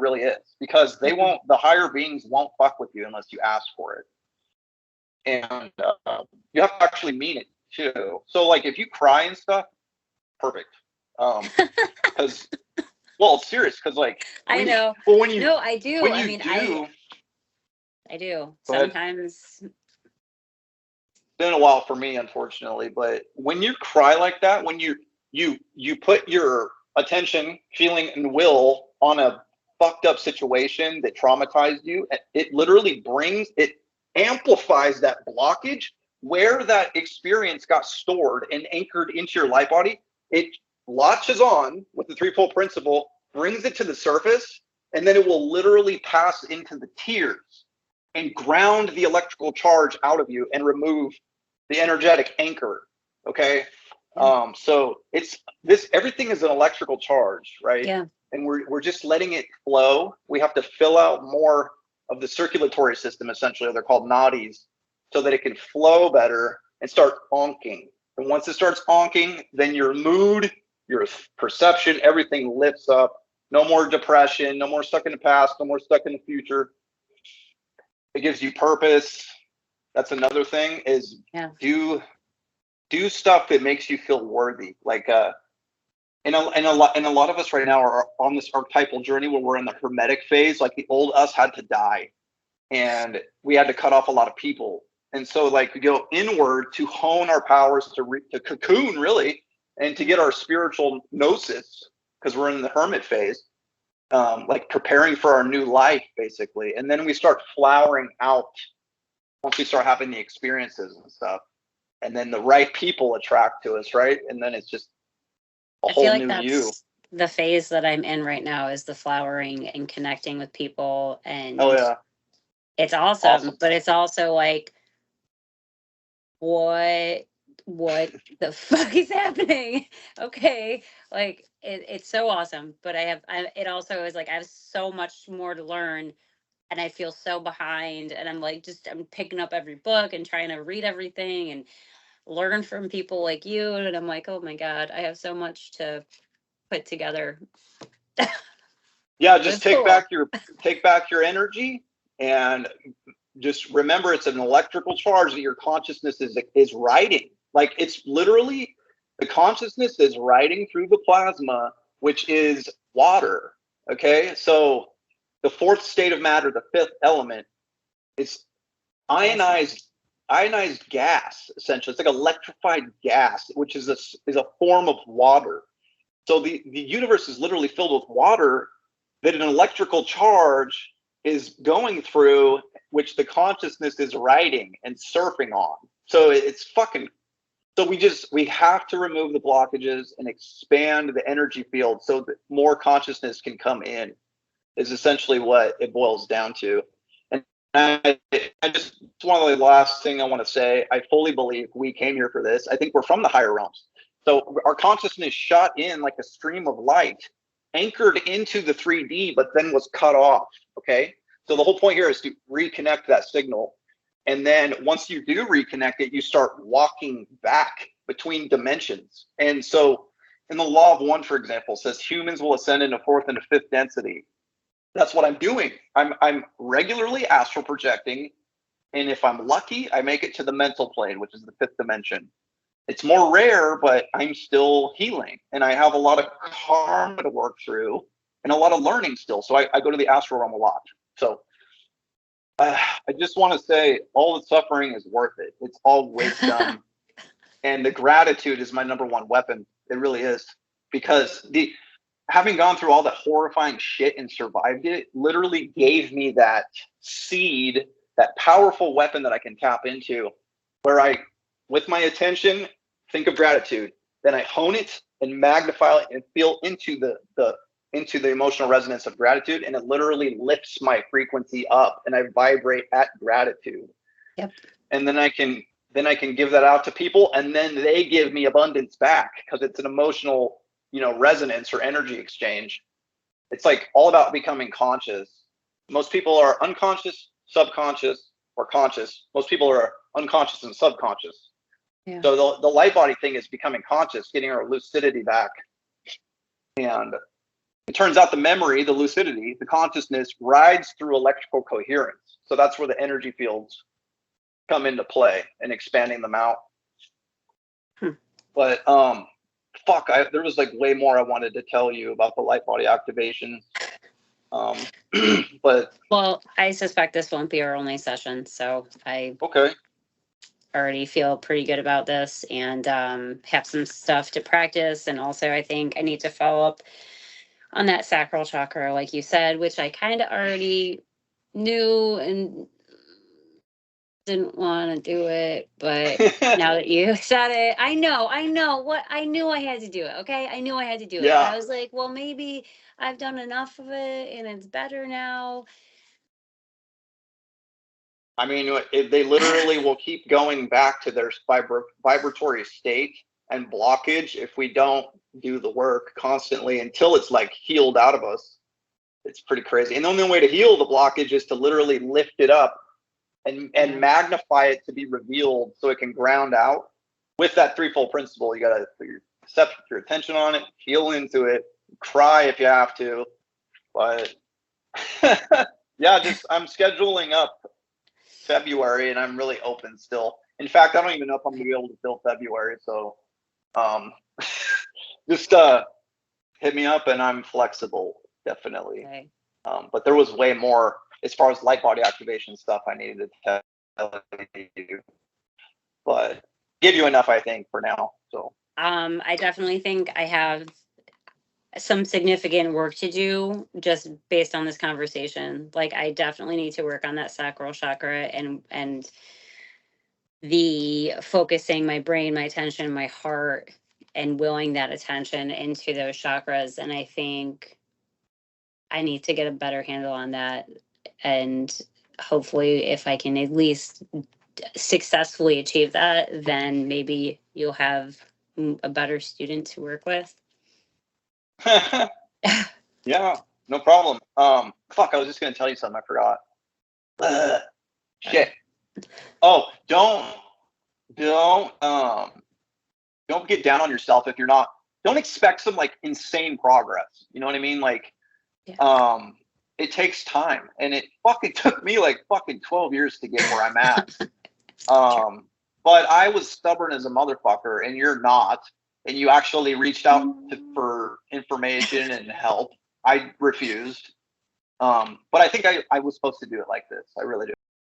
It really is, because they won't, the higher beings won't fuck with you unless you ask for it. And you have to actually mean it too. So like if you cry and stuff, perfect. Because well, it's serious, because like I know. Well, when you no, I do. when I you mean, do, I do go ahead. sometimes. Been a while for me, unfortunately, but when you cry like that, when you put your attention, feeling, and will on a fucked up situation that traumatized you, it literally amplifies that blockage where that experience got stored and anchored into your light body. It latches on with the threefold principle, brings it to the surface, and then it will literally pass into the tears and ground the electrical charge out of you and remove the energetic anchor. Okay. Yeah. So it's this, everything is an electrical charge, right? Yeah. And we're just letting it flow. We have to fill out more of the circulatory system, essentially. They're called nadis, so that it can flow better and start onking. And once it starts onking, then your mood, your perception, everything lifts up. No more depression, no more stuck in the past, no more stuck in the future. It gives you purpose. That's another thing, is do stuff that makes you feel worthy. Like and a lot of us right now are on this archetypal journey where we're in the hermetic phase. Like the old us had to die, and we had to cut off a lot of people. And so like we go inward to hone our powers, to cocoon really, and to get our spiritual gnosis, because we're in the hermit phase, like preparing for our new life basically. And then we start flowering out once we start having the experiences and stuff, and then the right people attract to us, right? And then it's just a whole new you. The phase that I'm in right now is the flowering and connecting with people, and Oh yeah, it's awesome. But it's also like, what the fuck is happening? Okay, like it's so awesome, but it also is like I have so much more to learn, and I feel so behind, and I'm like, I'm picking up every book and trying to read everything and learn from people like you, and I'm like, oh my god, I have so much to put together. Yeah, just take back your energy, and just remember it's an electrical charge that your consciousness is riding. Like it's literally, the consciousness is riding through the plasma, which is water. Okay, so the fourth state of matter, the fifth element, is ionized gas, essentially. It's like electrified gas, which is a form of water. So the universe is literally filled with water that an electrical charge is going through, which the consciousness is riding and surfing on. So it's fucking, so we have to remove the blockages and expand the energy field so that more consciousness can come in, is essentially what it boils down to. And it's one of the last thing I want to say. I fully believe we came here for this. I think we're from the higher realms. So our consciousness shot in like a stream of light, anchored into the 3D, but then was cut off. Okay. So the whole point here is to reconnect that signal. And then once you do reconnect it, you start walking back between dimensions. And so in the law of one, for example, says humans will ascend into fourth and fifth density. That's what I'm doing. I'm regularly astral projecting. And if I'm lucky, I make it to the mental plane, which is the fifth dimension. It's more rare, but I'm still healing, and I have a lot of karma to work through and a lot of learning still. So I go to the astral realm a lot. So I just want to say all the suffering is worth it. It's all wisdom. And the gratitude is my number one weapon. It really is, because having gone through all that horrifying shit and survived it literally gave me that seed, that powerful weapon that I can tap into, where I, with my attention, think of gratitude, then I hone it and magnify it and feel into the emotional resonance of gratitude, and it literally lifts my frequency up, and I vibrate at gratitude. Yep. And then I can give that out to people, and then they give me abundance back, because it's an emotional, resonance or energy exchange. It's like all about becoming conscious. Most people are unconscious, subconscious, or conscious. Most people are unconscious and subconscious. Yeah. So the light body thing is becoming conscious, getting our lucidity back. And it turns out the memory, the lucidity, the consciousness rides through electrical coherence. So that's where the energy fields come into play and expanding them out. But fuck, there was like way more I wanted to tell you about the light body activation. But well, I suspect this won't be our only session, so I already feel pretty good about this, and have some stuff to practice. And also, I think I need to follow up on that sacral chakra, like you said, which I kind of already knew and didn't want to do it, but now that you said it, I know what I knew I had to do it. Okay, I knew I had to do it. Yeah. I was like, well, maybe I've done enough of it and it's better now. I mean, they literally will keep going back to their vibratory state and blockage if we don't do the work constantly until it's like healed out of us. It's pretty crazy. And the only way to heal the blockage is to literally lift it up and magnify it to be revealed so it can ground out. With that threefold principle, you got to put your attention on it, feel into it, cry if you have to. But yeah, I'm scheduling up February, and I'm really open still. In fact, I don't even know if I'm gonna be able to fill February. So just hit me up, and I'm flexible, definitely. Okay. But there was way more as far as light body activation stuff I needed to tell you, but give you enough, I think, for now. So I definitely think I have some significant work to do just based on this conversation. Like, I definitely need to work on that sacral chakra and the focusing my brain, my attention, my heart, and willing that attention into those chakras. And I think I need to get a better handle on that. And hopefully, if I can at least successfully achieve that, then maybe you'll have a better student to work with. yeah, no problem. Fuck, I was just gonna tell you something. I forgot. Shit. Oh, don't get down on yourself if you're not. Don't expect some like insane progress. You know what I mean? Like, it takes time, and it fucking took me like fucking 12 years to get where I'm at. But I was stubborn as a motherfucker, and you're not. And you actually reached out for information and help. I refused. But I think I was supposed to do it like this. I really do.